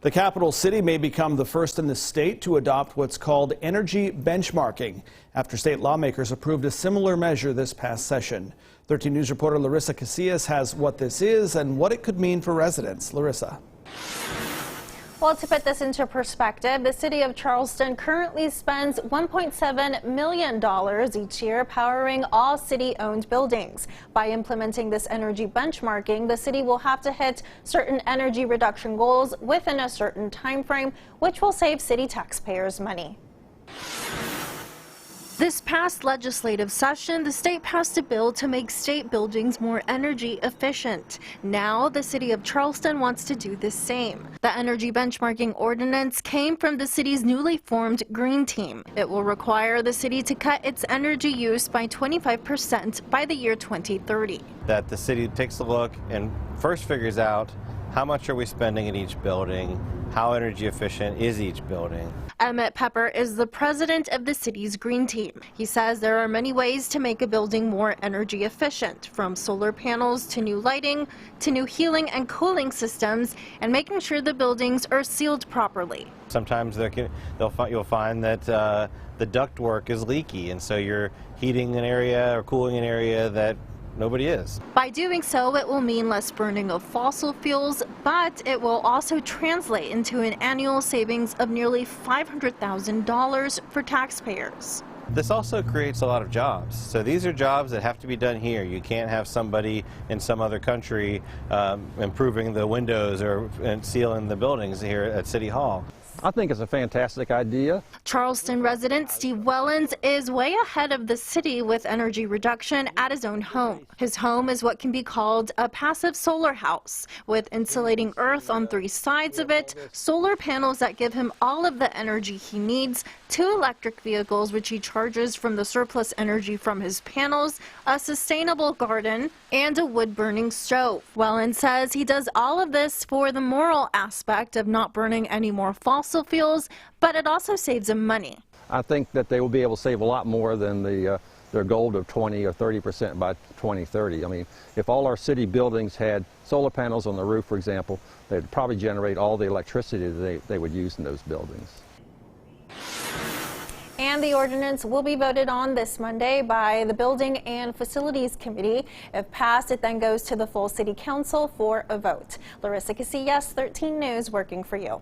The capital city may become the first in the state to adopt what's called energy benchmarking after state lawmakers approved a similar measure this past session. 13 News reporter Larissa Casillas has what this is and what it could mean for residents. Larissa. Well, to put this into perspective, the City of Charleston currently spends $1.7 million each year powering all city-owned buildings. By implementing this energy benchmarking, the city will have to hit certain energy reduction goals within a certain time frame, which will save city taxpayers money. This past legislative session, the state passed a bill to make state buildings more energy efficient. Now, the City of Charleston wants to do the same. The energy benchmarking ordinance came from the city's newly formed Green Team. It will require the city to cut its energy use by 25% by the year 2030. That the city takes a look and first figures out how much are we spending in each building, how energy efficient is each building. Emmett Pepper is the president of the city's Green Team. He says there are many ways to make a building more energy efficient, from solar panels to new lighting to new heating and cooling systems, and making sure the buildings are sealed properly. Sometimes you'll find that the ductwork is leaky, and so you're heating an area or cooling an area that nobody is. By doing so, it will mean less burning of fossil fuels, but it will also translate into an annual savings of nearly $500,000 for taxpayers. This also creates a lot of jobs. So these are jobs that have to be done here. You can't have somebody in some other country improving the windows and sealing the buildings here at City Hall. I think it's a fantastic idea. Charleston resident Steve Wellens is way ahead of the city with energy reduction at his own home. His home is what can be called a passive solar house, with insulating earth on 3 sides of it, solar panels that give him all of the energy he needs, 2 electric vehicles which he charges from the surplus energy from his panels, a sustainable garden, and a wood-burning stove. Wellens says he does all of this for the moral aspect of not burning any more fossil fuels, but it also saves him money. I think that they will be able to save a lot more than their goal of 20 or 30% by 2030. I mean, if all our city buildings had solar panels on the roof, for example, they'd probably generate all the electricity that they would use in those buildings. And the ordinance will be voted on this Monday by the Building and Facilities Committee. If passed, it then goes to the full City Council for a vote. Larissa Casillas, 13 News, working for you.